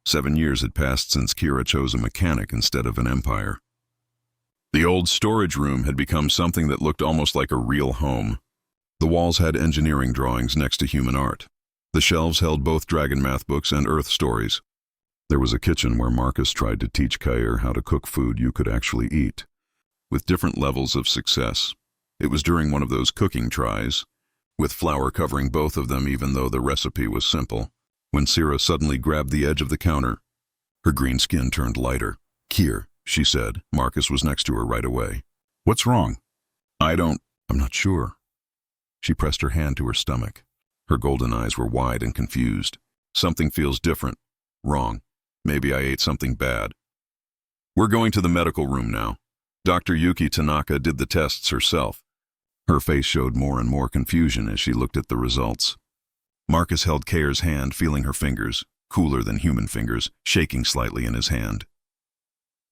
7 years had passed since Kira chose a mechanic instead of an empire. The old storage room had become something that looked almost like a real home. The walls had engineering drawings next to human art. The shelves held both dragon math books and Earth stories. There was a kitchen where Marcus tried to teach Kair how to cook food you could actually eat, with different levels of success. It was during one of those cooking tries, with flour covering both of them even though the recipe was simple, when Sira suddenly grabbed the edge of the counter. Her green skin turned lighter. "Kier," she said. Marcus was next to her right away. "What's wrong?" I'm not sure." She pressed her hand to her stomach. Her golden eyes were wide and confused. "Something feels different. Wrong. Maybe I ate something bad." "We're going to the medical room now. Dr. Yuki Tanaka did the tests herself." Her face showed more and more confusion as she looked at the results. Marcus held Kair's hand, feeling her fingers, cooler than human fingers, shaking slightly in his hand.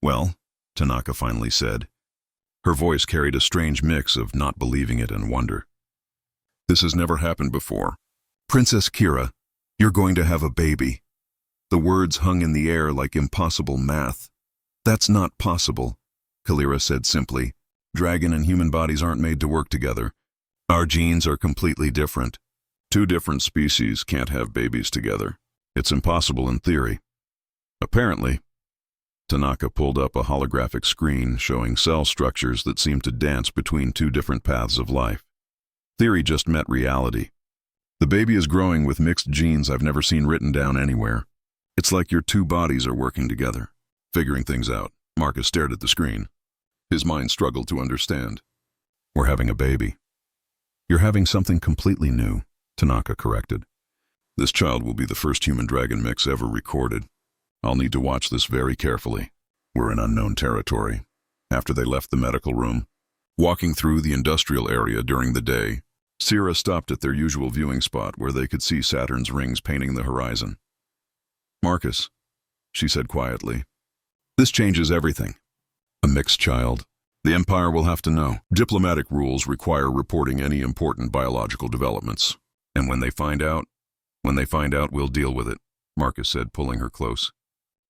"Well," Tanaka finally said. Her voice carried a strange mix of not believing it and wonder. "This has never happened before. Princess Kira, you're going to have a baby." The words hung in the air like impossible math. "That's not possible," Kalira said simply. "Dragon and human bodies aren't made to work together. Our genes are completely different. 2 different species can't have babies together. It's impossible in theory." "Apparently." Tanaka pulled up a holographic screen showing cell structures that seemed to dance between 2 different paths of life. "Theory just met reality. The baby is growing with mixed genes I've never seen written down anywhere. It's like your 2 bodies are working together, figuring things out." Marcus stared at the screen. His mind struggled to understand. "We're having a baby." "You're having something completely new," Tanaka corrected. "This child will be the first human-dragon mix ever recorded. I'll need to watch this very carefully. We're in unknown territory." After they left the medical room, walking through the industrial area during the day, Sira stopped at their usual viewing spot where they could see Saturn's rings painting the horizon. "Marcus," she said quietly, "this changes everything. A mixed child. The Empire will have to know. Diplomatic rules require reporting any important biological developments. And when they find out, we'll deal with it," Marcus said, pulling her close.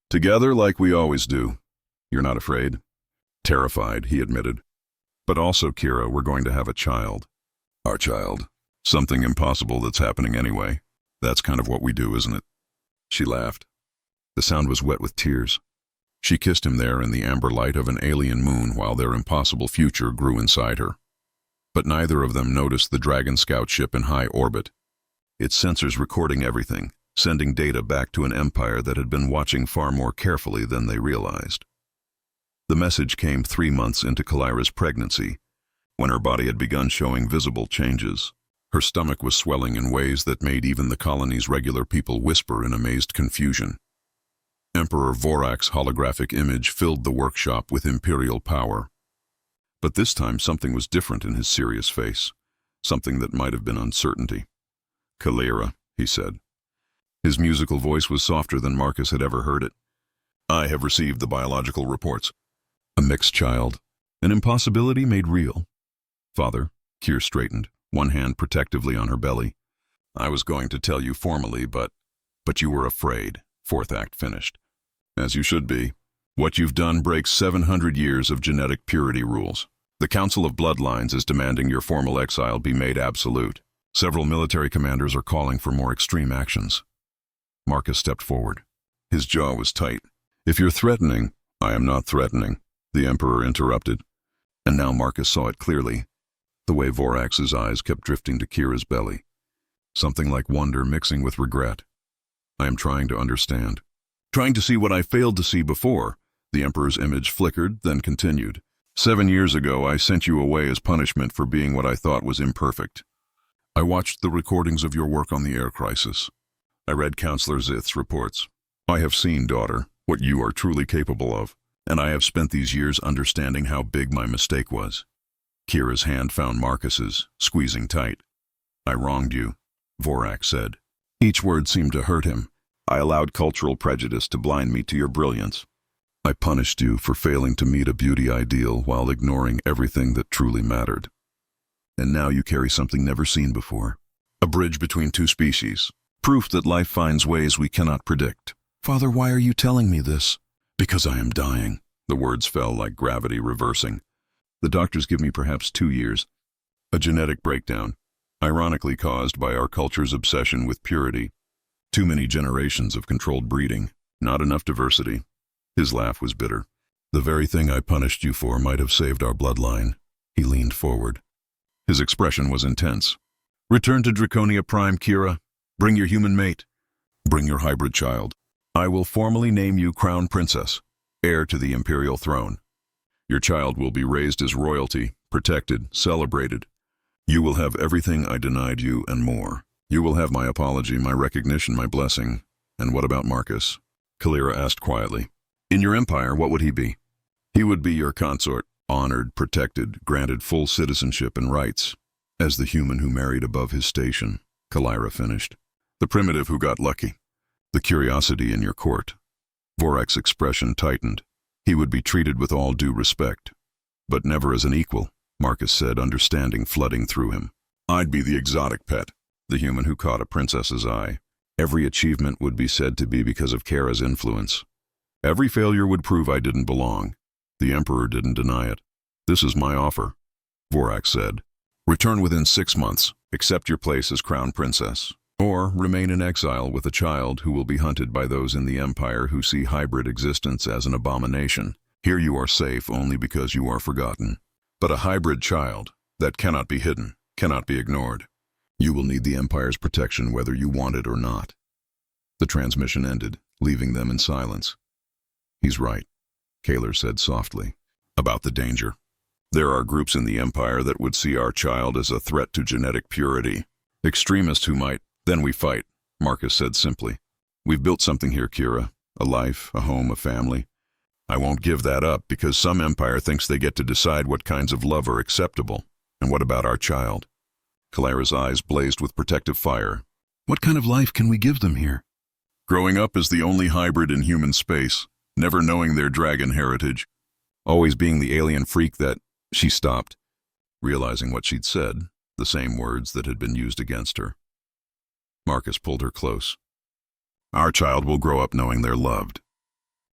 "Together like we always do. You're not afraid?" "Terrified," he admitted. "But also, Kira, we're going to have a child." "Our child. Something impossible that's happening anyway. That's kind of what we do, isn't it?" She laughed. The sound was wet with tears. She kissed him there in the amber light of an alien moon while their impossible future grew inside her. But neither of them noticed the Dragon Scout ship in high orbit, its sensors recording everything, sending data back to an empire that had been watching far more carefully than they realized. The message came 3 months into Kalira's pregnancy, when her body had begun showing visible changes. Her stomach was swelling in ways that made even the colony's regular people whisper in amazed confusion. Emperor Vorak's holographic image filled the workshop with imperial power. But this time something was different in his serious face, something that might have been uncertainty. "Kalira," he said. His musical voice was softer than Marcus had ever heard it. "I have received the biological reports. A mixed child. An impossibility made real." "Father," Kier straightened, one hand protectively on her belly. "I was going to tell you formally, but you were afraid," 4th Act finished. "As you should be. What you've done breaks 700 years of genetic purity rules. The Council of Bloodlines is demanding your formal exile be made absolute. Several military commanders are calling for more extreme actions." Marcus stepped forward. His jaw was tight. "If you're threatening—" "I am not threatening," the Emperor interrupted. And now Marcus saw it clearly, the way Vorax's eyes kept drifting to Kira's belly. Something like wonder mixing with regret. "I am trying to understand. Trying to see what I failed to see before." The Emperor's image flickered, then continued. 7 years ago, I sent you away as punishment for being what I thought was imperfect. I watched the recordings of your work on the air crisis. I read Counselor Zith's reports. I have seen, daughter, what you are truly capable of, and I have spent these years understanding how big my mistake was." Kira's hand found Marcus's, squeezing tight. "I wronged you," Vorak said. Each word seemed to hurt him. "I allowed cultural prejudice to blind me to your brilliance. I punished you for failing to meet a beauty ideal while ignoring everything that truly mattered. And now you carry something never seen before. A bridge between 2 species. Proof that life finds ways we cannot predict. Father, why are you telling me this? Because I am dying. The words fell like gravity reversing. The doctors give me perhaps 2 years. A genetic breakdown, ironically caused by our culture's obsession with purity. Too many generations of controlled breeding, not enough diversity. His laugh was bitter. The very thing I punished you for might have saved our bloodline. He leaned forward. His expression was intense. Return to Draconia Prime, Kira. Bring your human mate. Bring your hybrid child. I will formally name you Crown Princess, heir to the Imperial throne. Your child will be raised as royalty, protected, celebrated. You will have everything I denied you and more. You will have my apology, my recognition, my blessing. And what about Marcus? Kalira asked quietly. In your empire, what would he be? He would be your consort, honored, protected, granted full citizenship and rights. As the human who married above his station, Kalira finished. The primitive who got lucky. The curiosity in your court. Vorak's expression tightened. He would be treated with all due respect. But never as an equal, Marcus said, understanding flooding through him. I'd be the exotic pet, the human who caught a princess's eye. Every achievement would be said to be because of Kara's influence. Every failure would prove I didn't belong. The Emperor didn't deny it. This is my offer, Vorak said. Return within 6 months, accept your place as Crown Princess, or remain in exile with a child who will be hunted by those in the Empire who see hybrid existence as an abomination. Here you are safe only because you are forgotten. But a hybrid child, that cannot be hidden, cannot be ignored. You will need the Empire's protection whether you want it or not. The transmission ended, leaving them in silence. He's right, Kaler said softly, about the danger. There are groups in the Empire that would see our child as a threat to genetic purity. Extremists who might. Then we fight, Marcus said simply. We've built something here, Kira. A life, a home, a family. I won't give that up because some empire thinks they get to decide what kinds of love are acceptable. And what about our child? Kalira's eyes blazed with protective fire. What kind of life can we give them here? Growing up as the only hybrid in human space, never knowing their dragon heritage, always being the alien freak that... She stopped, realizing what she'd said, the same words that had been used against her. Marcus pulled her close. Our child will grow up knowing they're loved,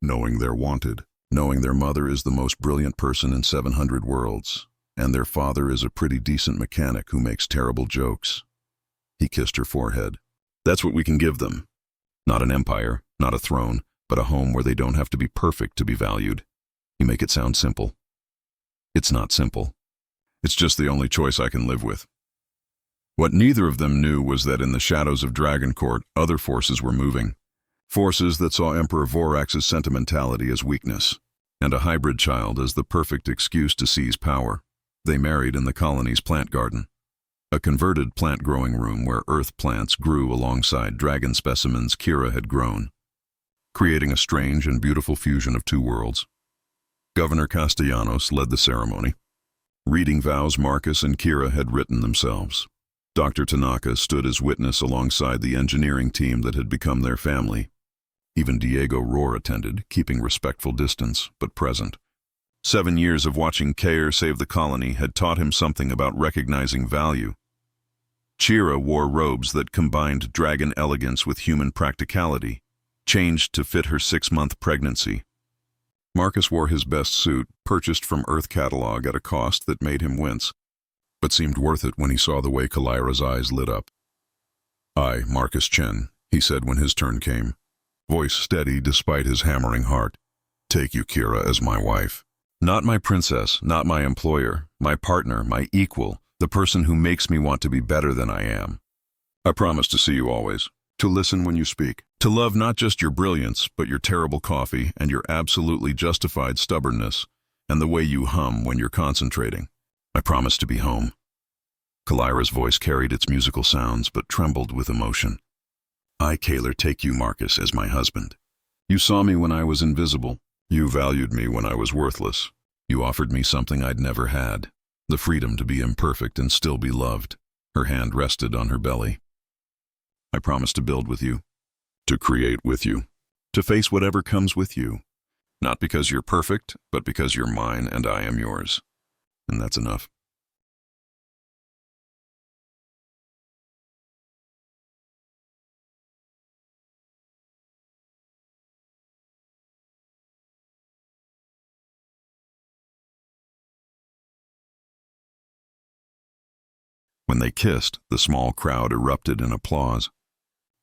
knowing they're wanted, knowing their mother is the most brilliant person in 700 worlds, and their father is a pretty decent mechanic who makes terrible jokes. He kissed her forehead. That's what we can give them. Not an empire, not a throne, but a home where they don't have to be perfect to be valued. You make it sound simple. It's not simple. It's just the only choice I can live with. What neither of them knew was that in the shadows of Dragon Court, other forces were moving. Forces that saw Emperor Vorax's sentimentality as weakness, and a hybrid child as the perfect excuse to seize power. They married in the colony's plant garden, a converted plant-growing room where earth plants grew alongside dragon specimens Kira had grown, creating a strange and beautiful fusion of two worlds. Governor Castellanos led the ceremony. Reading vows Marcus and Kira had written themselves. Dr. Tanaka stood as witness alongside the engineering team that had become their family. Even Diego Rohr attended, keeping respectful distance, but present. 7 years of watching Kair save the colony had taught him something about recognizing value. Chira wore robes that combined dragon elegance with human practicality, changed to fit her 6-month pregnancy. Marcus wore his best suit, purchased from Earth Catalog at a cost that made him wince, but seemed worth it when he saw the way Kalira's eyes lit up. I, Marcus Chen, he said when his turn came, voice steady despite his hammering heart. Take you, Kira, as my wife. Not my princess, not my employer, my partner, my equal, the person who makes me want to be better than I am. I promise to see you always, to listen when you speak, to love not just your brilliance, but your terrible coffee and your absolutely justified stubbornness, and the way you hum when you're concentrating. I promise to be home. Kalira's voice carried its musical sounds, but trembled with emotion. I, Kaler, take you, Marcus, as my husband. You saw me when I was invisible. You valued me when I was worthless. You offered me something I'd never had, the freedom to be imperfect and still be loved. Her hand rested on her belly. I promise to build with you, to create with you, to face whatever comes with you. Not because you're perfect, but because you're mine and I am yours. And that's enough. When they kissed, the small crowd erupted in applause.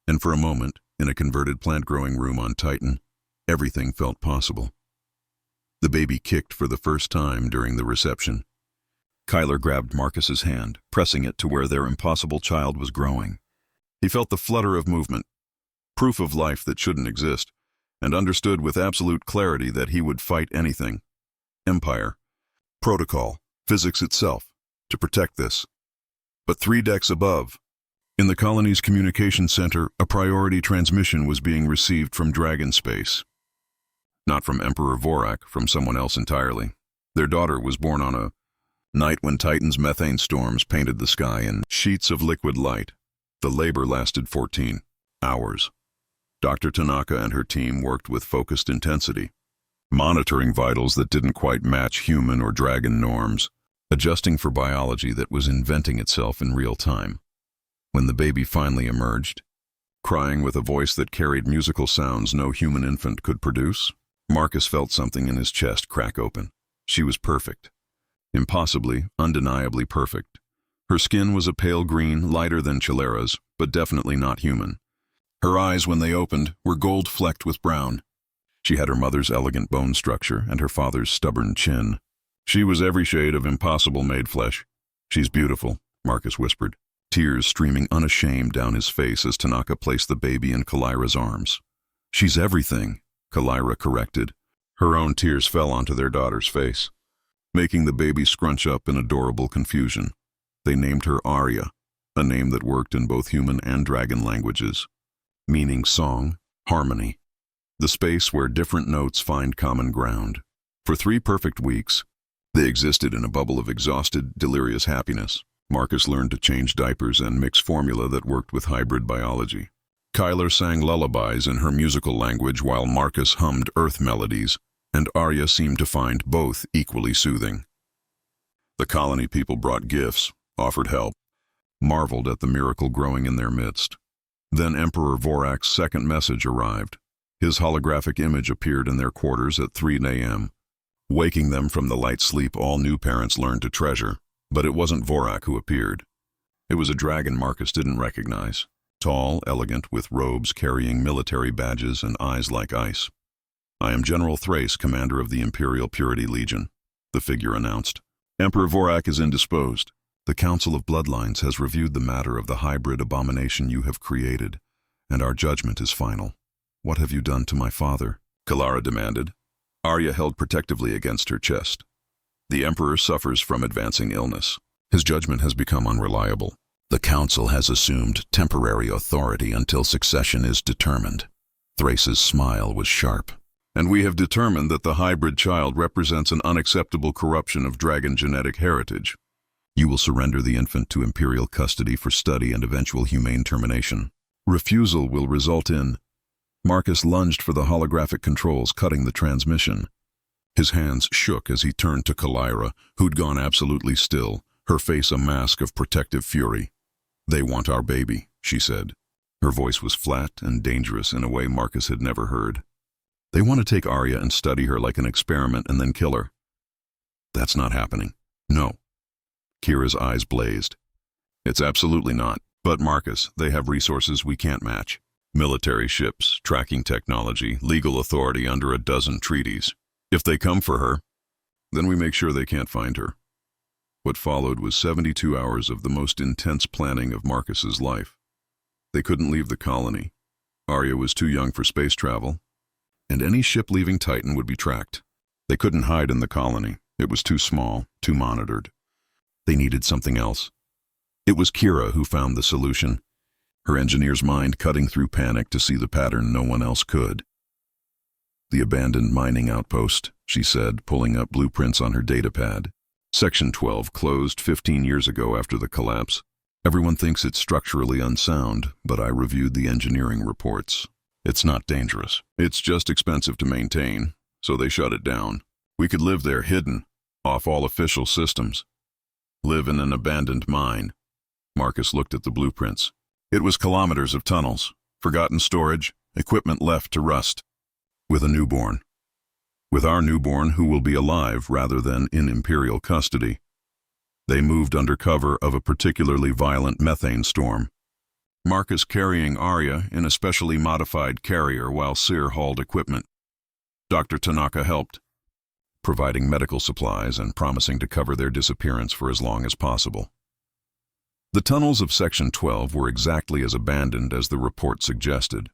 And for a moment, in a converted plant-growing room on Titan, everything felt possible. The baby kicked for the first time during the reception. Kyler grabbed Marcus's hand, pressing it to where their impossible child was growing. He felt the flutter of movement, proof of life that shouldn't exist, and understood with absolute clarity that he would fight anything. Empire, protocol, physics itself, to protect this. But 3 decks above, in the colony's communication center, a priority transmission was being received from Dragon Space. Not from Emperor Vorak, from someone else entirely. Their daughter was born on a night when Titan's methane storms painted the sky in sheets of liquid light. The labor lasted 14 hours. Dr. Tanaka and her team worked with focused intensity, monitoring vitals that didn't quite match human or dragon norms, adjusting for biology that was inventing itself in real time. When the baby finally emerged, crying with a voice that carried musical sounds no human infant could produce, Marcus felt something in his chest crack open. She was perfect. Impossibly, undeniably perfect. Her skin was a pale green, lighter than Chilera's, but definitely not human. Her eyes, when they opened, were gold-flecked with brown. She had her mother's elegant bone structure and her father's stubborn chin. She was every shade of impossible made flesh. "She's beautiful," Marcus whispered, tears streaming unashamed down his face as Tanaka placed the baby in Kalira's arms. "She's everything," Kalira corrected. Her own tears fell onto their daughter's face, making the baby scrunch up in adorable confusion. They named her Arya, a name that worked in both human and dragon languages, meaning song, harmony, the space where different notes find common ground. For 3 perfect weeks, they existed in a bubble of exhausted, delirious happiness. Marcus learned to change diapers and mix formula that worked with hybrid biology. Kyler sang lullabies in her musical language while Marcus hummed earth melodies, and Arya seemed to find both equally soothing. The colony people brought gifts, offered help, marveled at the miracle growing in their midst. Then Emperor Vorak's second message arrived. His holographic image appeared in their quarters at 3 a.m., waking them from the light sleep all new parents learned to treasure. But it wasn't Vorak who appeared. It was a dragon Marcus didn't recognize. Tall, elegant, with robes carrying military badges and eyes like ice. "I am General Thrace, commander of the Imperial Purity Legion," the figure announced. "Emperor Vorak is indisposed. The Council of Bloodlines has reviewed the matter of the hybrid abomination you have created, and our judgment is final." "What have you done to my father?" Kalara demanded. Arya held protectively against her chest. "The Emperor suffers from advancing illness. His judgment has become unreliable. The Council has assumed temporary authority until succession is determined." Thrace's smile was sharp. "And we have determined that the hybrid child represents an unacceptable corruption of dragon genetic heritage. You will surrender the infant to Imperial custody for study and eventual humane termination. Refusal will result in..." Marcus lunged for the holographic controls, cutting the transmission. His hands shook as he turned to Kalira, who'd gone absolutely still, her face a mask of protective fury. "They want our baby," she said. Her voice was flat and dangerous in a way Marcus had never heard. "They want to take Arya and study her like an experiment and then kill her." "That's not happening." "No." Kira's eyes blazed. "It's absolutely not. But Marcus, they have resources we can't match. Military ships, tracking technology, legal authority under a dozen treaties. If they come for her, then we make sure they can't find her." What followed was 72 hours of the most intense planning of Marcus's life. They couldn't leave the colony. Arya was too young for space travel, and any ship leaving Titan would be tracked. They couldn't hide in the colony. It was too small, too monitored. They needed something else. It was Kira who found the solution, her engineer's mind cutting through panic to see the pattern no one else could. "The abandoned mining outpost," she said, pulling up blueprints on her datapad. "Section 12 closed 15 years ago after the collapse. Everyone thinks it's structurally unsound, but I reviewed the engineering reports. It's not dangerous. It's just expensive to maintain, so they shut it down. We could live there hidden, off all official systems. Live in an abandoned mine." Marcus looked at the blueprints. It was kilometers of tunnels, forgotten storage, equipment left to rust. "With a newborn. With our newborn who will be alive rather than in Imperial custody." They moved under cover of a particularly violent methane storm. Marcus carrying Arya in a specially modified carrier while Cyr hauled equipment. Dr. Tanaka helped, providing medical supplies and promising to cover their disappearance for as long as possible. The tunnels of Section 12 were exactly as abandoned as the report suggested.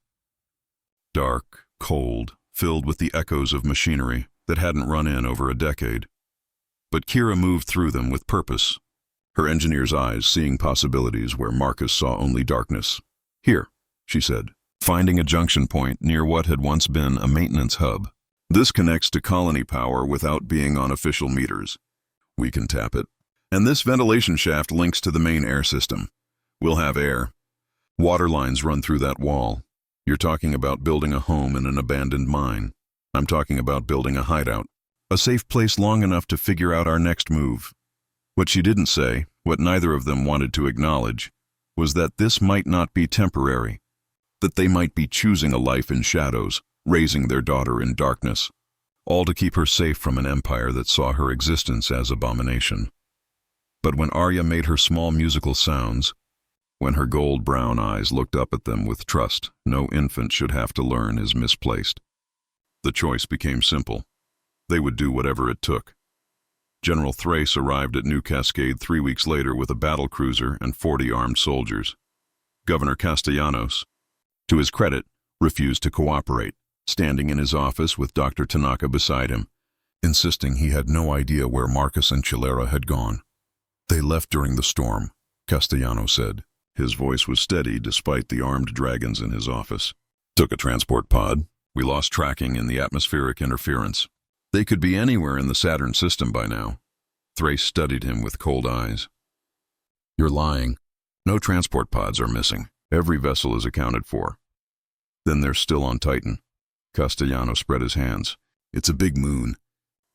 Dark, cold, filled with the echoes of machinery that hadn't run in over a decade. But Kira moved through them with purpose, her engineer's eyes seeing possibilities where Marcus saw only darkness. "Here," she said, finding a junction point near what had once been a maintenance hub. "This connects to colony power without being on official meters. We can tap it. And this ventilation shaft links to the main air system. We'll have air. Water lines run through that wall. You're talking about building a home in an abandoned mine. I'm talking about building a hideout. A safe place long enough to figure out our next move." What she didn't say, what neither of them wanted to acknowledge, was that this might not be temporary, that they might be choosing a life in shadows, raising their daughter in darkness, all to keep her safe from an empire that saw her existence as abomination. But when Arya made her small musical sounds, when her gold-brown eyes looked up at them with trust no infant should have to learn is misplaced, the choice became simple. They would do whatever it took. General Thrace arrived at New Cascade 3 weeks later with a battle cruiser and 40 armed soldiers. Governor Castellanos, to his credit, refused to cooperate, standing in his office with Dr. Tanaka beside him, insisting he had no idea where Marcus and Chilera had gone. "They left during the storm," Castellanos said. His voice was steady despite the armed dragons in his office. "Took a transport pod. We lost tracking in the atmospheric interference. They could be anywhere in the Saturn system by now." Thrace studied him with cold eyes. "You're lying. No transport pods are missing. Every vessel is accounted for." "Then they're still on Titan." Castellanos spread his hands. "It's a big moon.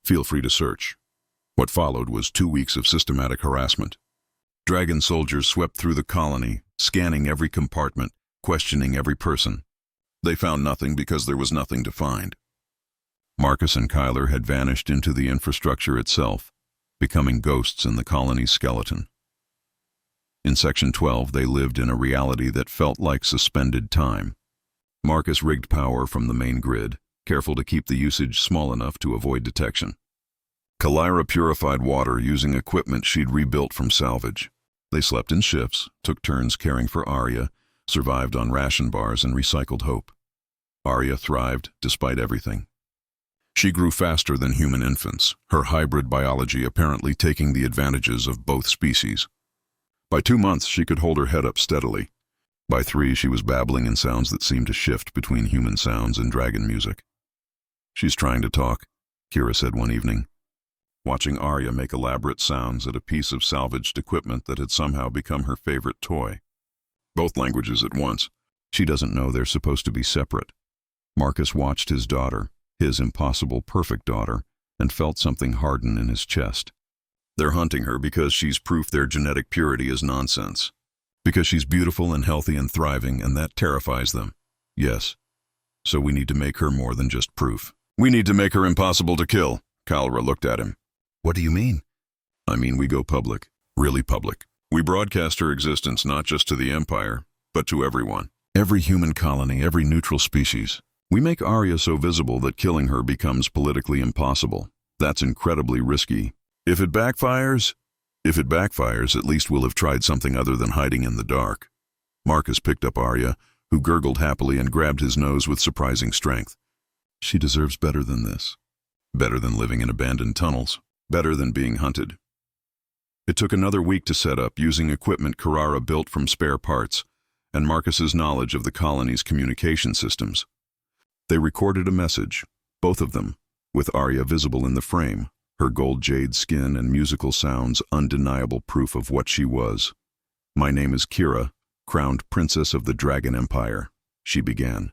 Feel free to search." What followed was 2 weeks of systematic harassment. Dragon soldiers swept through the colony, scanning every compartment, questioning every person. They found nothing because there was nothing to find. Marcus and Kyler had vanished into the infrastructure itself, becoming ghosts in the colony's skeleton. In Section 12, they lived in a reality that felt like suspended time. Marcus rigged power from the main grid, careful to keep the usage small enough to avoid detection. Kyler purified water using equipment she'd rebuilt from salvage. They slept in shifts, took turns caring for Arya, survived on ration bars and recycled hope. Arya thrived despite everything. She grew faster than human infants, her hybrid biology apparently taking the advantages of both species. By 2 months, she could hold her head up steadily. By 3, she was babbling in sounds that seemed to shift between human sounds and dragon music. "She's trying to talk," Kira said one evening, watching Arya make elaborate sounds at a piece of salvaged equipment that had somehow become her favorite toy. Both languages at once. She doesn't know they're supposed to be separate. Marcus watched his daughter, his impossible perfect daughter, and felt something harden in his chest. They're hunting her because she's proof their genetic purity is nonsense. Because she's beautiful and healthy and thriving, and that terrifies them. Yes. So we need to make her more than just proof. "We need to make her impossible to kill." Kalra looked at him. "What do you mean?" "I mean we go public. Really public. We broadcast her existence not just to the Empire, but to everyone. Every human colony, every neutral species. We make Arya so visible that killing her becomes politically impossible. That's incredibly risky. If it backfires, at least we'll have tried something other than hiding in the dark." Marcus picked up Arya, who gurgled happily and grabbed his nose with surprising strength. "She deserves better than this. Better than living in abandoned tunnels. Better than being hunted." It took another week to set up, using equipment Carrara built from spare parts, and Marcus's knowledge of the colony's communication systems. They recorded a message, both of them, with Arya visible in the frame, her gold jade skin and musical sounds undeniable proof of what she was. "My name is Kira, crowned princess of the Dragon Empire," she began.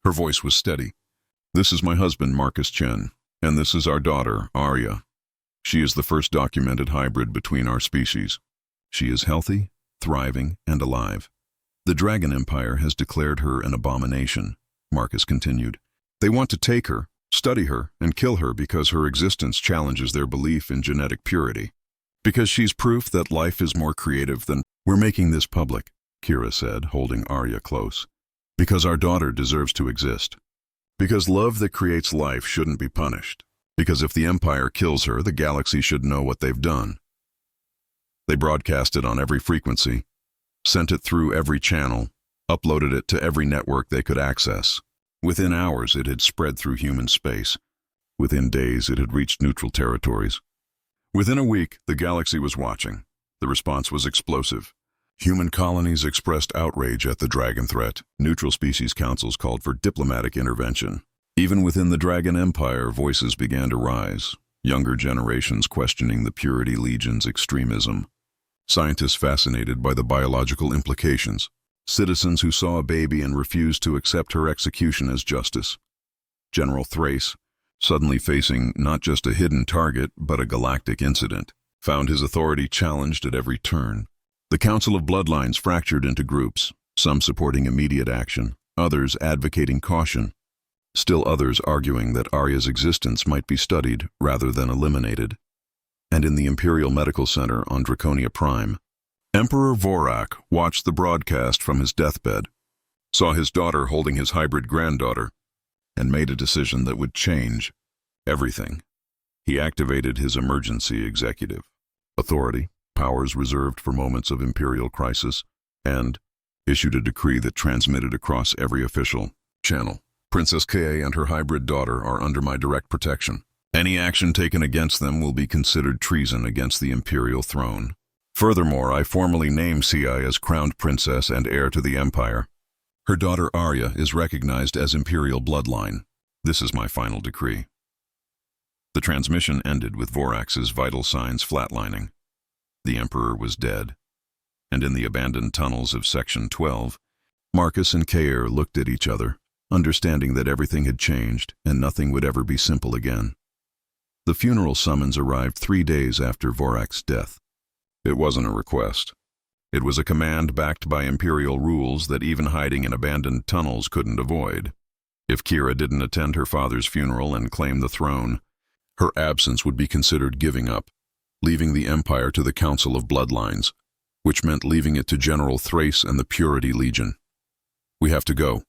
Her voice was steady. "This is my husband, Marcus Chen, and this is our daughter, Arya. She is the first documented hybrid between our species. She is healthy, thriving, and alive. The Dragon Empire has declared her an abomination," Marcus continued. "They want to take her, study her, and kill her because her existence challenges their belief in genetic purity. Because she's proof that life is more creative than... We're making this public, Kira said, holding Arya close. Because our daughter deserves to exist. Because love that creates life shouldn't be punished. Because if the Empire kills her, the galaxy should know what they've done. They broadcast it on every frequency, sent it through every channel, uploaded it to every network they could access. Within hours, it had spread through human space. Within days, it had reached neutral territories. Within a week, the galaxy was watching. The response was explosive. Human colonies expressed outrage at the dragon threat. Neutral species councils called for diplomatic intervention. Even within the Dragon Empire, voices began to rise. Younger generations questioning the Purity Legion's extremism. Scientists fascinated by the biological implications. Citizens who saw a baby and refused to accept her execution as justice. General Thrace, suddenly facing not just a hidden target, but a galactic incident, found his authority challenged at every turn. The Council of Bloodlines fractured into groups, some supporting immediate action, others advocating caution, still others arguing that Arya's existence might be studied rather than eliminated. And in the Imperial Medical Center on Draconia Prime, Emperor Vorak watched the broadcast from his deathbed, saw his daughter holding his hybrid granddaughter, and made a decision that would change everything. He activated his emergency executive authority, powers reserved for moments of imperial crisis, and issued a decree that transmitted across every official channel. Princess Kae and her hybrid daughter are under my direct protection. Any action taken against them will be considered treason against the imperial throne. Furthermore, I formally name Ci as crowned princess and heir to the empire. Her daughter Arya is recognized as imperial bloodline. This is my final decree. The transmission ended with Vorax's vital signs flatlining. The Emperor was dead. And in the abandoned tunnels of Section 12, Marcus and Kaer looked at each other, understanding that everything had changed and nothing would ever be simple again. The funeral summons arrived 3 days after Vorak's death. It wasn't a request. It was a command backed by imperial rules that even hiding in abandoned tunnels couldn't avoid. If Kira didn't attend her father's funeral and claim the throne, her absence would be considered giving up, leaving the Empire to the Council of Bloodlines, which meant leaving it to General Thrace and the Purity Legion. "We have to go,"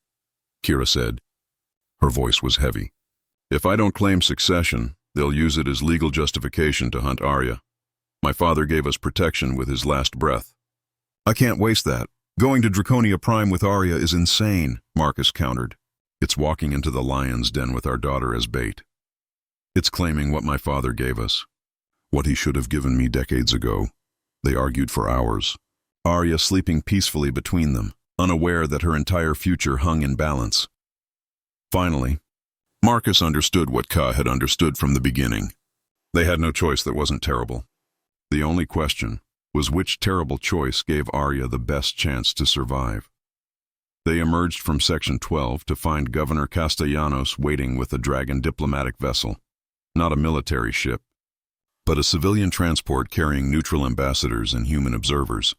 Kira said. Her voice was heavy. "If I don't claim succession, they'll use it as legal justification to hunt Arya. My father gave us protection with his last breath." "I can't waste that. Going to Draconia Prime with Arya is insane," Marcus countered. "It's walking into the lion's den with our daughter as bait. It's claiming what my father gave us, what he should have given me decades ago." They argued for hours, Arya sleeping peacefully between them, unaware that her entire future hung in balance. Finally, Marcus understood what Ka had understood from the beginning. They had no choice that wasn't terrible. The only question was which terrible choice gave Arya the best chance to survive. They emerged from Section 12 to find Governor Castellanos waiting with a dragon diplomatic vessel, not a military ship, but a civilian transport carrying neutral ambassadors and human observers.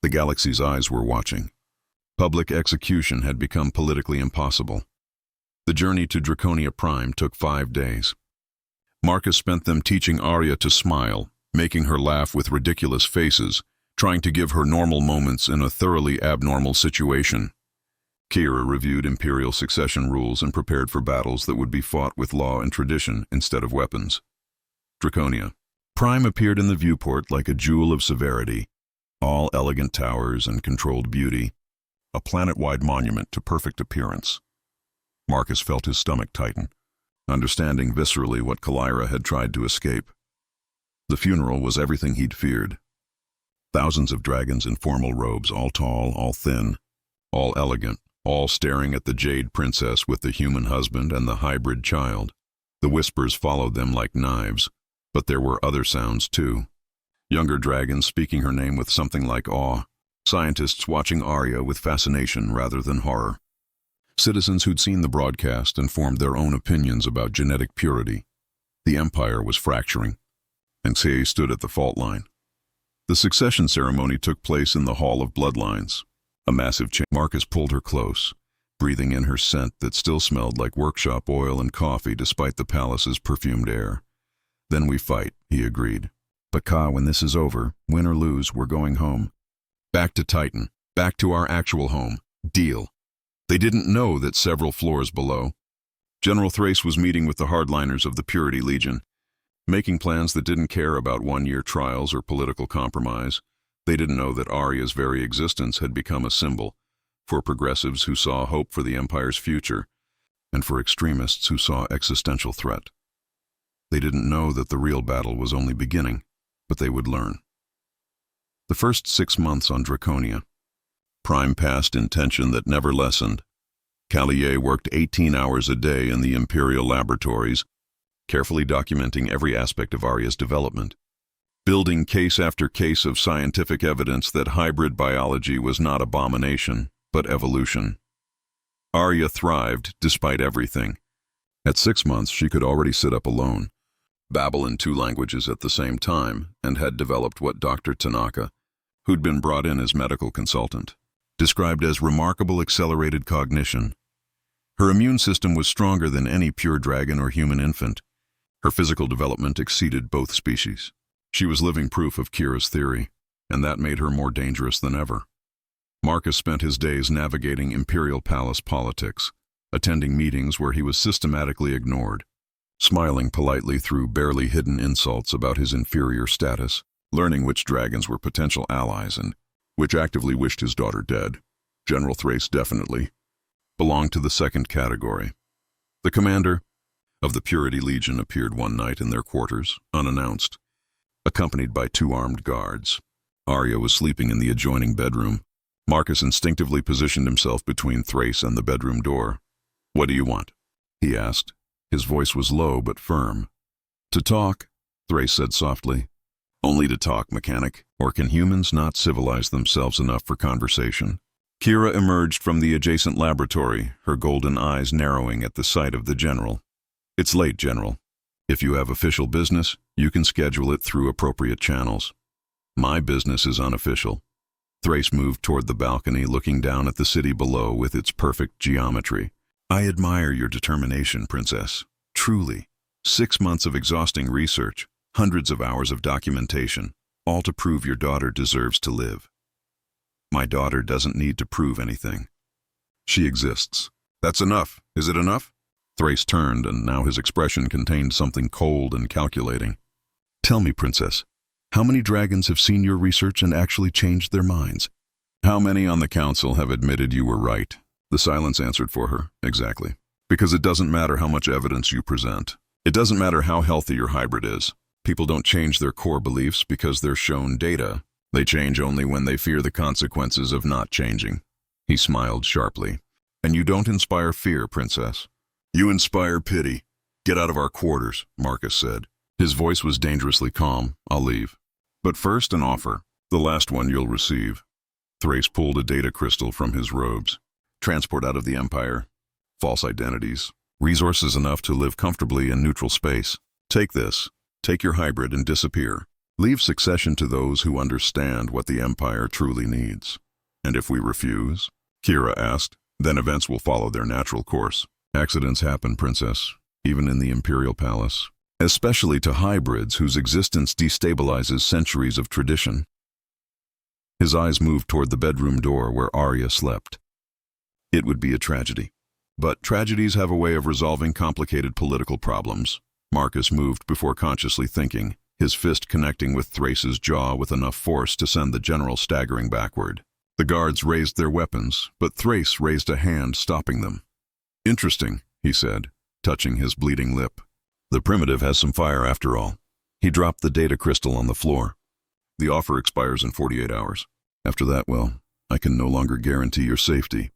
The galaxy's eyes were watching. Public execution had become politically impossible. The journey to Draconia Prime took 5 days. Marcus spent them teaching Arya to smile, making her laugh with ridiculous faces, trying to give her normal moments in a thoroughly abnormal situation. Kira reviewed Imperial succession rules and prepared for battles that would be fought with law and tradition instead of weapons. Draconia Prime appeared in the viewport like a jewel of severity, all elegant towers and controlled beauty, a planet-wide monument to perfect appearance. Marcus felt his stomach tighten, understanding viscerally what Kalira had tried to escape. The funeral was everything he'd feared. Thousands of dragons in formal robes, all tall, all thin, all elegant, all staring at the Jade Princess with the human husband and the hybrid child. The whispers followed them like knives, but there were other sounds too. Younger dragons speaking her name with something like awe, scientists watching Arya with fascination rather than horror. Citizens who'd seen the broadcast and formed their own opinions about genetic purity. The Empire was fracturing, and Sei stood at the fault line. The succession ceremony took place in the Hall of Bloodlines. A massive change. Marcus pulled her close, breathing in her scent that still smelled like workshop oil and coffee despite the palace's perfumed air. "Then we fight," he agreed. But Ka, when this is over, win or lose, we're going home. Back to Titan. Back to our actual home. Deal. They didn't know that several floors below, General Thrace was meeting with the hardliners of the Purity Legion, making plans that didn't care about one-year trials or political compromise. They didn't know that Arya's very existence had become a symbol for progressives who saw hope for the Empire's future and for extremists who saw existential threat. They didn't know that the real battle was only beginning, but they would learn. The first 6 months on Draconia. Prime passed in tension that never lessened. Callier worked 18 hours a day in the Imperial laboratories, carefully documenting every aspect of Arya's development, building case after case of scientific evidence that hybrid biology was not abomination, but evolution. Arya thrived despite everything. At 6 months, she could already sit up alone, babble in 2 languages at the same time, and had developed what Dr. Tanaka, who'd been brought in as medical consultant, described as remarkable accelerated cognition. Her immune system was stronger than any pure dragon or human infant. Her physical development exceeded both species. She was living proof of Kira's theory, and that made her more dangerous than ever. Marcus spent his days navigating Imperial Palace politics, attending meetings where he was systematically ignored, smiling politely through barely hidden insults about his inferior status, learning which dragons were potential allies and which actively wished his daughter dead. General Thrace definitely belonged to the second category. The commander of the Purity Legion appeared one night in their quarters, unannounced, accompanied by 2 armed guards. Arya was sleeping in the adjoining bedroom. Marcus instinctively positioned himself between Thrace and the bedroom door. "What do you want?" he asked. His voice was low but firm. "To talk," Thrace said softly. "Only to talk, mechanic. Or can humans not civilize themselves enough for conversation?" Kira emerged from the adjacent laboratory, her golden eyes narrowing at the sight of the general. "It's late, General. If you have official business, you can schedule it through appropriate channels. My business is unofficial." Thrace moved toward the balcony, looking down at the city below with its perfect geometry. "I admire your determination, Princess. Truly. 6 months of exhausting research, hundreds of hours of documentation, all to prove your daughter deserves to live." "My daughter doesn't need to prove anything. She exists." "That's enough. Is it enough?" Thrace turned, and now his expression contained something cold and calculating. "Tell me, Princess, how many dragons have seen your research and actually changed their minds? How many on the council have admitted you were right?" The silence answered for her. "Exactly. Because it doesn't matter how much evidence you present. It doesn't matter how healthy your hybrid is. People don't change their core beliefs because they're shown data. They change only when they fear the consequences of not changing." He smiled sharply. "And you don't inspire fear, Princess. You inspire pity. Get out of our quarters," Marcus said. His voice was dangerously calm. "I'll leave. But first, an offer. The last one you'll receive." Thrace pulled a data crystal from his robes. "Transport out of the Empire. False identities. Resources enough to live comfortably in neutral space. Take this. Take your hybrid and disappear. Leave succession to those who understand what the Empire truly needs." "And if we refuse?" Kira asked. "Then events will follow their natural course." "Accidents happen, Princess, even in the Imperial Palace. Especially to hybrids whose existence destabilizes centuries of tradition." His eyes moved toward the bedroom door where Arya slept. "It would be a tragedy. But tragedies have a way of resolving complicated political problems." Marcus moved before consciously thinking, his fist connecting with Thrace's jaw with enough force to send the general staggering backward. The guards raised their weapons, but Thrace raised a hand stopping them. "Interesting," he said, touching his bleeding lip. "The primitive has some fire after all." He dropped the data crystal on the floor. "The offer expires in 48 hours. After that, well, I can no longer guarantee your safety."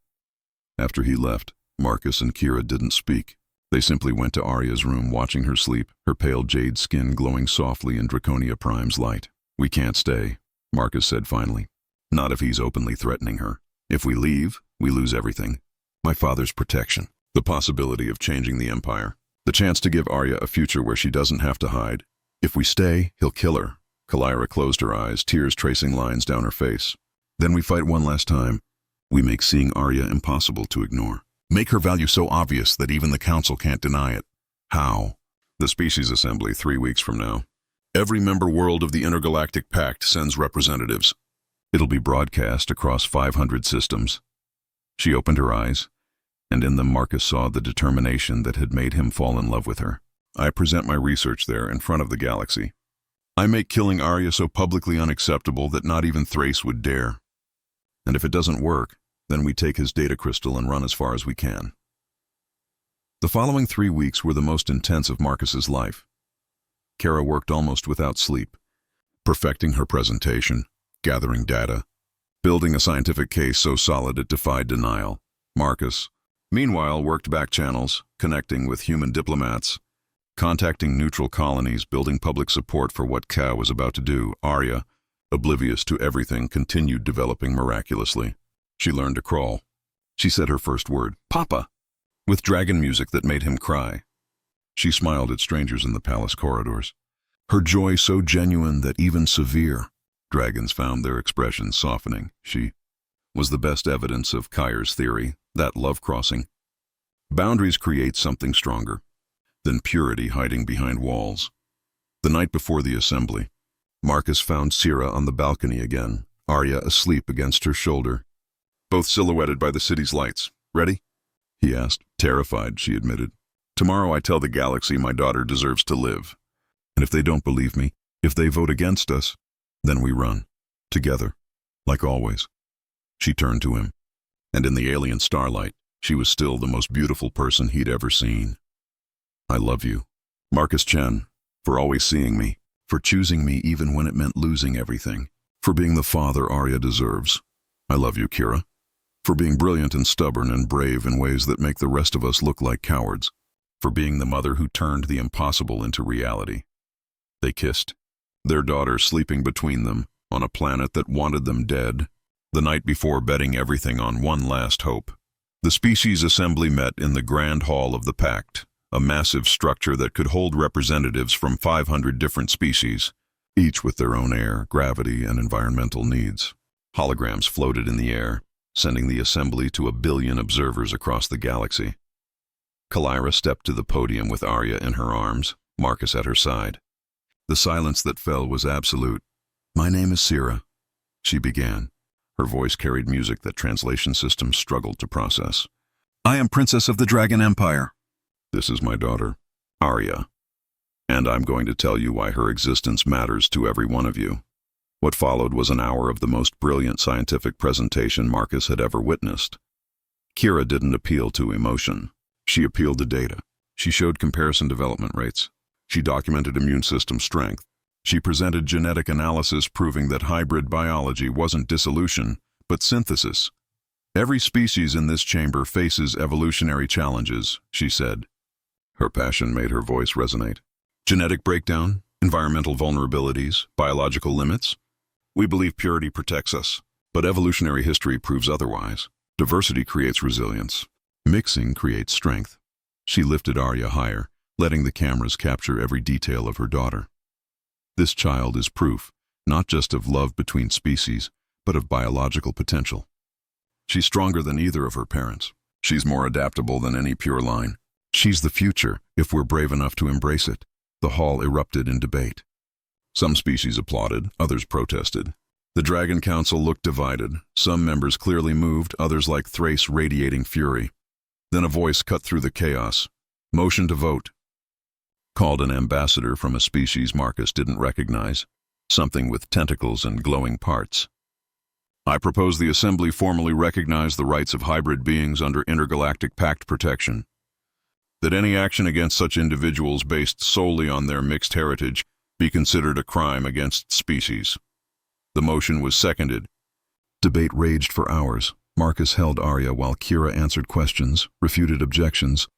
After he left, Marcus and Kira didn't speak. They simply went to Arya's room, watching her sleep, her pale jade skin glowing softly in Draconia Prime's light. "We can't stay," Marcus said finally. "Not if he's openly threatening her. If we leave, we lose everything. My father's protection, the possibility of changing the Empire, the chance to give Arya a future where she doesn't have to hide. If we stay, he'll kill her." Kalira closed her eyes, tears tracing lines down her face. "Then we fight one last time. We make seeing Arya impossible to ignore. Make her value so obvious that even the Council can't deny it." "How?" "The Species Assembly 3 weeks from now. Every member world of the Intergalactic Pact sends representatives. It'll be broadcast across 500 systems. She opened her eyes, and in them Marcus saw the determination that had made him fall in love with her. I present my research there in front of the galaxy. I make killing Arya so publicly unacceptable that not even Thrace would dare. And if it doesn't work, then we take his data crystal and run as far as we can. The following 3 weeks were the most intense of Marcus's life. Kara worked almost without sleep, perfecting her presentation, gathering data, building a scientific case so solid it defied denial. Marcus, meanwhile, worked back channels, connecting with human diplomats, contacting neutral colonies, building public support for what Ka was about to do. Arya, oblivious to everything, continued developing miraculously. She learned to crawl. She said her first word, "Papa," with dragon music that made him cry. She smiled at strangers in the palace corridors. Her joy so genuine that even severe dragons found their expressions softening. She was the best evidence of Kyr's theory, that love crossing. Boundaries create something stronger than purity hiding behind walls. The night before the assembly, Marcus found Sira on the balcony again, Arya asleep against her shoulder, both silhouetted by the city's lights. "Ready?" he asked. Terrified, she admitted. "Tomorrow I tell the galaxy my daughter deserves to live. And if they don't believe me, if they vote against us, then we run. Together. Like always." She turned to him, and in the alien starlight, she was still the most beautiful person he'd ever seen. "I love you, Marcus Chen, for always seeing me, for choosing me even when it meant losing everything, for being the father Arya deserves. I love you, Kira, for being brilliant and stubborn and brave in ways that make the rest of us look like cowards, for being the mother who turned the impossible into reality." They kissed, their daughter sleeping between them on a planet that wanted them dead, the night before betting everything on one last hope. The species assembly met in the Grand Hall of the Pact, a massive structure that could hold representatives from 500 different species, each with their own air, gravity, and environmental needs. Holograms floated in the air, sending the assembly to 1 billion observers across the galaxy. Kalira stepped to the podium with Arya in her arms, Marcus at her side. The silence that fell was absolute. "My name is Sira," she began. Her voice carried music that translation systems struggled to process. "I am Princess of the Dragon Empire. This is my daughter, Arya. And I'm going to tell you why her existence matters to every one of you." What followed was an hour of the most brilliant scientific presentation Marcus had ever witnessed. Kira didn't appeal to emotion. She appealed to data. She showed comparison development rates. She documented immune system strength. She presented genetic analysis proving that hybrid biology wasn't dissolution, but synthesis. "Every species in this chamber faces evolutionary challenges," she said. Her passion made her voice resonate. "Genetic breakdown, environmental vulnerabilities, biological limits. We believe purity protects us, but evolutionary history proves otherwise. Diversity creates resilience. Mixing creates strength." She lifted Arya higher, letting the cameras capture every detail of her daughter. "This child is proof, not just of love between species, but of biological potential. She's stronger than either of her parents. She's more adaptable than any pure line. She's the future, if we're brave enough to embrace it." The hall erupted in debate. Some species applauded, others protested. The Dragon Council looked divided, some members clearly moved, others like Thrace radiating fury. Then a voice cut through the chaos. "Motion to vote," called an ambassador from a species Marcus didn't recognize, something with tentacles and glowing parts. "I propose the Assembly formally recognize the rights of hybrid beings under Intergalactic Pact protection. That any action against such individuals based solely on their mixed heritage be considered a crime against species." The motion was seconded. Debate raged for hours. Marcus held Arya while Kira answered questions, refuted objections,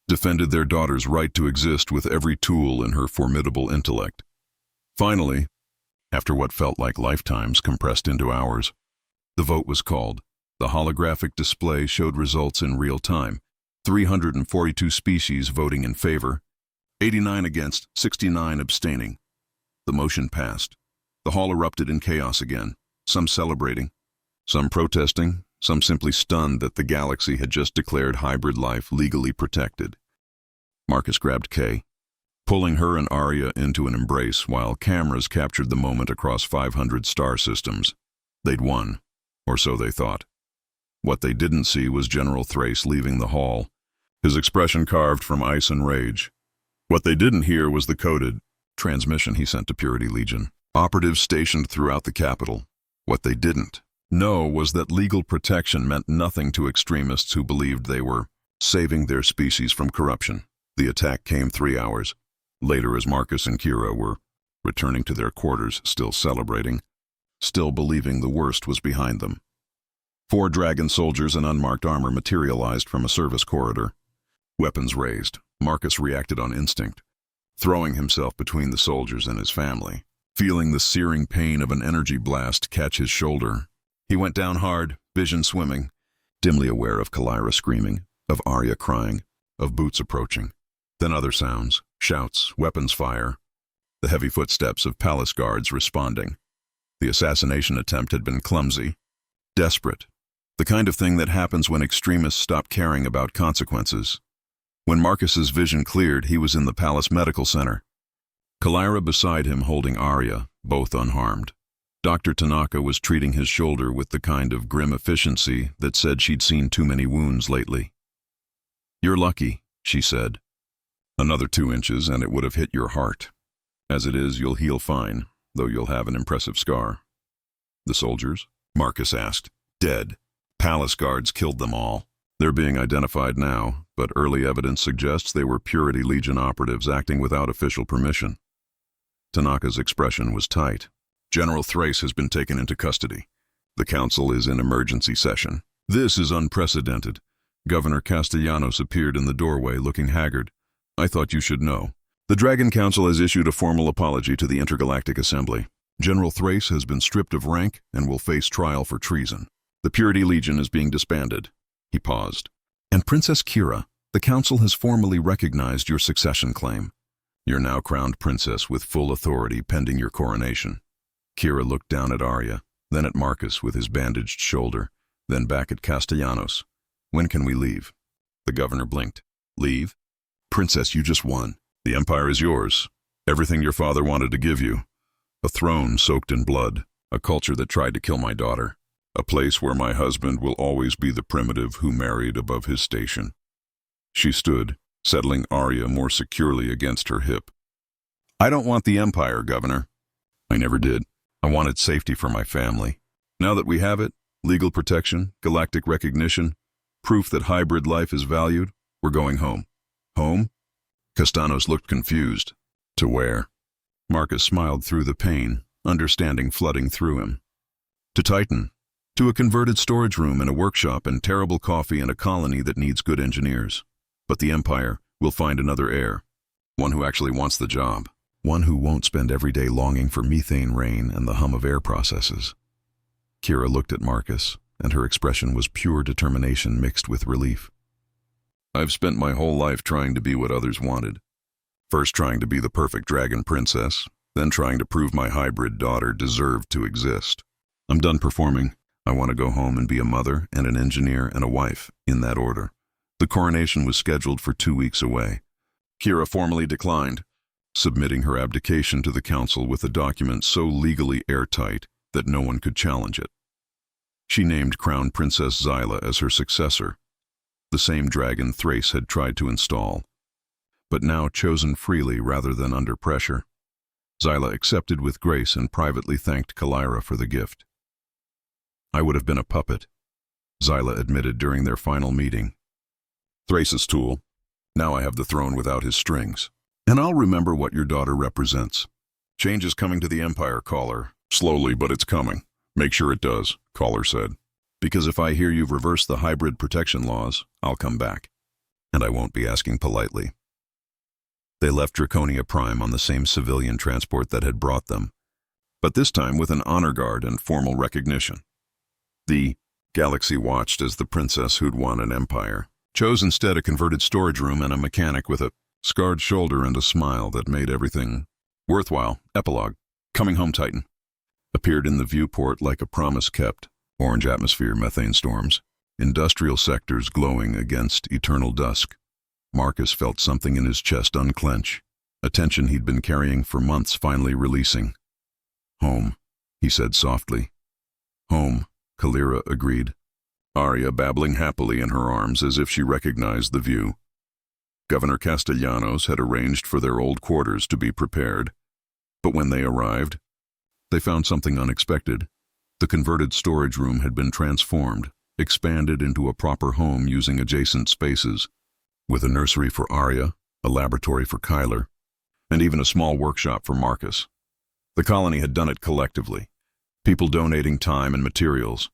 defended their daughter's right to exist with every tool in her formidable intellect. Finally, after what felt like lifetimes compressed into hours, the vote was called. The holographic display showed results in real time. 342 species voting in favor, 89 against, 69 abstaining. The motion passed. The hall erupted in chaos again, some celebrating, some protesting, some simply stunned that the galaxy had just declared hybrid life legally protected. Marcus grabbed Kay. pulling her and Arya into an embrace while cameras captured the moment across 500 star systems. They'd won, or so they thought. What they didn't see was General Thrace leaving the hall, his expression carved from ice and rage. What they didn't hear was the coded transmission he sent to Purity Legion, operatives stationed throughout the capital. What they didn't know was that legal protection meant nothing to extremists who believed they were saving their species from corruption. The attack came 3 hours later as Marcus and Kira were returning to their quarters, still celebrating, still believing the worst was behind them. 4 dragon soldiers in unmarked armor materialized from a service corridor. Weapons raised, Marcus reacted on instinct, throwing himself between the soldiers and his family. Feeling the searing pain of an energy blast catch his shoulder, he went down hard, vision swimming, dimly aware of Kalira screaming, of Arya crying, of boots approaching. Then other sounds, shouts, weapons fire, the heavy footsteps of palace guards responding. The assassination attempt had been clumsy, desperate, the kind of thing that happens when extremists stop caring about consequences. When Marcus's vision cleared, he was in the palace medical center. Kalira beside him holding Arya, both unharmed. Dr. Tanaka was treating his shoulder with the kind of grim efficiency that said she'd seen too many wounds lately. "You're lucky," she said. "Another 2 inches and it would have hit your heart. As it is, you'll heal fine, though you'll have an impressive scar." "The soldiers?" Marcus asked. "Dead. Palace guards killed them all. They're being identified now, but early evidence suggests they were Purity Legion operatives acting without official permission." Tanaka's expression was tight. "General Thrace has been taken into custody. The council is in emergency session. This is unprecedented." Governor Castellanos appeared in the doorway looking haggard. "I thought you should know. The Dragon Council has issued a formal apology to the Intergalactic Assembly. General Thrace has been stripped of rank and will face trial for treason. The Purity Legion is being disbanded." He paused. "And Princess Kira, the council has formally recognized your succession claim. You're now crowned princess with full authority pending your coronation." Kira looked down at Arya, then at Marcus with his bandaged shoulder, then back at Castellanos. "When can we leave?" The governor blinked. "Leave? Princess, you just won. The empire is yours. Everything your father wanted to give you. A throne soaked in blood, a culture that tried to kill my daughter, a place where my husband will always be the primitive who married above his station." She stood, settling Arya more securely against her hip. "I don't want the empire, Governor. I never did. I wanted safety for my family. Now that we have it, legal protection, galactic recognition, proof that hybrid life is valued, we're going home." "Home?" Castanos looked confused. "To where?" Marcus smiled through the pain, understanding flooding through him. "To Titan. To a converted storage room and a workshop and terrible coffee and a colony that needs good engineers. But the Empire will find another heir. One who actually wants the job. One who won't spend every day longing for methane rain and the hum of air processes." Kira looked at Marcus, and her expression was pure determination mixed with relief. "I've spent my whole life trying to be what others wanted. First trying to be the perfect dragon princess, then trying to prove my hybrid daughter deserved to exist. I'm done performing. I want to go home and be a mother and an engineer and a wife, in that order." The coronation was scheduled for 2 weeks away. Kira formally declined, submitting her abdication to the council with a document so legally airtight that no one could challenge it. She named Crown Princess Zyla as her successor, the same dragon Thrace had tried to install, but now chosen freely rather than under pressure. Zyla accepted with grace and privately thanked Kalira for the gift. "I would have been a puppet," Zyla admitted during their final meeting. "Thrace's tool. Now I have the throne without his strings. And I'll remember what your daughter represents. Change is coming to the Empire, Caller. Slowly, but it's coming. Make sure it does," Caller said. "Because if I hear you've reversed the hybrid protection laws, I'll come back. And I won't be asking politely." They left Draconia Prime on the same civilian transport that had brought them, but this time with an honor guard and formal recognition. The galaxy watched as the princess who'd won an empire chose instead a converted storage room and a mechanic with a scarred shoulder and a smile that made everything worthwhile. Epilogue. Coming home, Titan. Appeared in the viewport like a promise kept. Orange atmosphere, methane storms, industrial sectors glowing against eternal dusk. Marcus felt something in his chest unclench. a tension he'd been carrying for months finally releasing. "Home," he said softly. "Home," Kalira agreed, Arya babbling happily in her arms as if she recognized the view. Governor Castellanos had arranged for their old quarters to be prepared, but when they arrived, they found something unexpected. The converted storage room had been transformed, expanded into a proper home using adjacent spaces, with a nursery for Arya, a laboratory for Kyler, and even a small workshop for Marcus. The colony had done it collectively, people donating time and materials,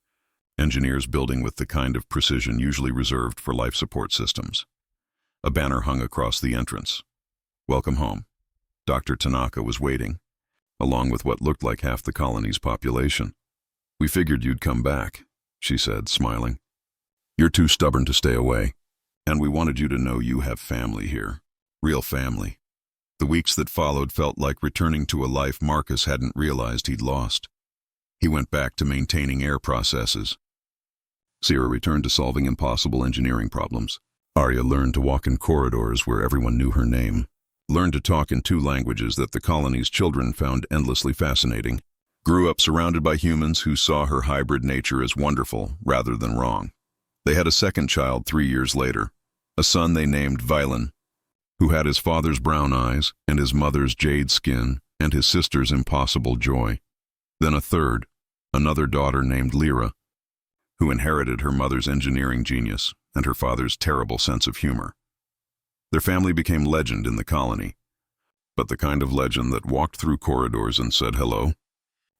engineers building with the kind of precision usually reserved for life support systems. A banner hung across the entrance. "Welcome home." Dr. Tanaka was waiting, along with what looked like half the colony's population. "We figured you'd come back," she said, smiling. "You're too stubborn to stay away, and we wanted you to know you have family here. Real family." The weeks that followed felt like returning to a life Marcus hadn't realized he'd lost. He went back to maintaining air processes. Sierra returned to solving impossible engineering problems. Arya learned to walk in corridors where everyone knew her name, learned to talk in 2 languages that the colony's children found endlessly fascinating, grew up surrounded by humans who saw her hybrid nature as wonderful rather than wrong. They had a second child 3 years later, a son they named Violin, who had his father's brown eyes and his mother's jade skin and his sister's impossible joy. Then a third, another daughter named Lyra, who inherited her mother's engineering genius and her father's terrible sense of humor. Their family became legend in the colony, but the kind of legend that walked through corridors and said hello,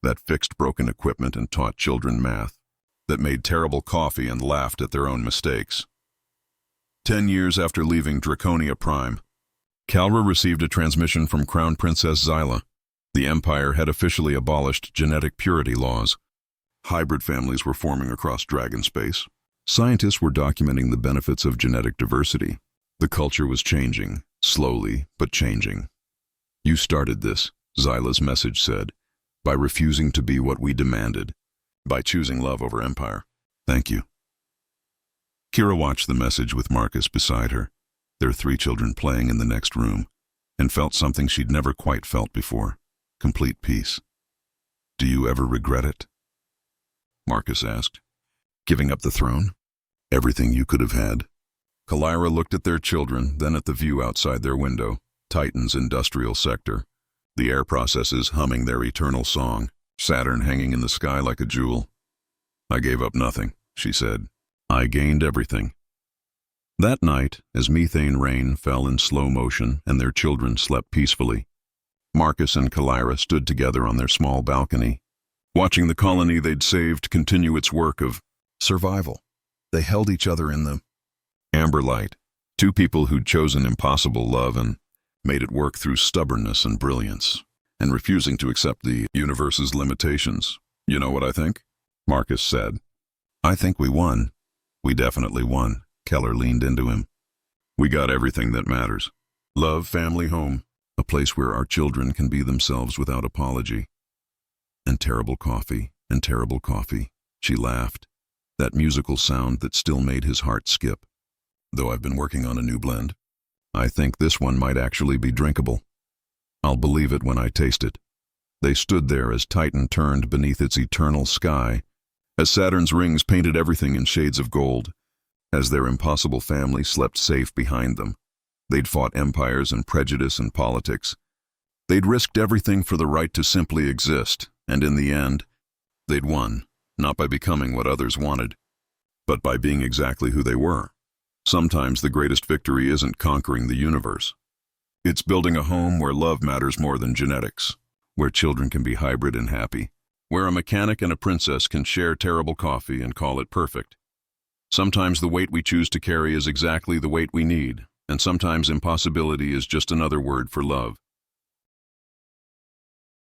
that fixed broken equipment and taught children math, that made terrible coffee and laughed at their own mistakes. 10 years after leaving Draconia Prime, Kalra received a transmission from Crown Princess Zyla. The Empire had officially abolished genetic purity laws. Hybrid families were forming across Dragon space. Scientists were documenting the benefits of genetic diversity. The culture was changing, slowly but changing. "You started this," Zyla's message said, "by refusing to be what we demanded, by choosing love over empire. Thank you." Kira watched the message with Marcus beside her, their 3 children playing in the next room, and felt something she'd never quite felt before: complete peace. "Do you ever regret it?" Marcus asked. "Giving up the throne? Everything you could have had?" Kalira looked at their children, then at the view outside their window, Titan's industrial sector, the air processes humming their eternal song, Saturn hanging in the sky like a jewel. "I gave up nothing," she said. "I gained everything." That night, as methane rain fell in slow motion and their children slept peacefully, Marcus and Kalira stood together on their small balcony, watching the colony they'd saved continue its work of survival. They held each other in the amber light, 2 people who'd chosen impossible love and made it work through stubbornness and brilliance, and refusing to accept the universe's limitations. "You know what I think?" Marcus said. "I think we won." "We definitely won." Keller leaned into him. "We got everything that matters. Love, family, home, a place where our children can be themselves without apology. And terrible coffee, and terrible coffee." She laughed, that musical sound that still made his heart skip. "Though I've been working on a new blend. I think this one might actually be drinkable. I'll believe it when I taste it." They stood there as Titan turned beneath its eternal sky, as Saturn's rings painted everything in shades of gold, as their impossible family slept safe behind them. They'd fought empires and prejudice and politics. They'd risked everything for the right to simply exist, and in the end, they'd won, not by becoming what others wanted, but by being exactly who they were. Sometimes the greatest victory isn't conquering the universe. It's building a home where love matters more than genetics, where children can be hybrid and happy, where a mechanic and a princess can share terrible coffee and call it perfect. Sometimes the weight we choose to carry is exactly the weight we need, and sometimes impossibility is just another word for love.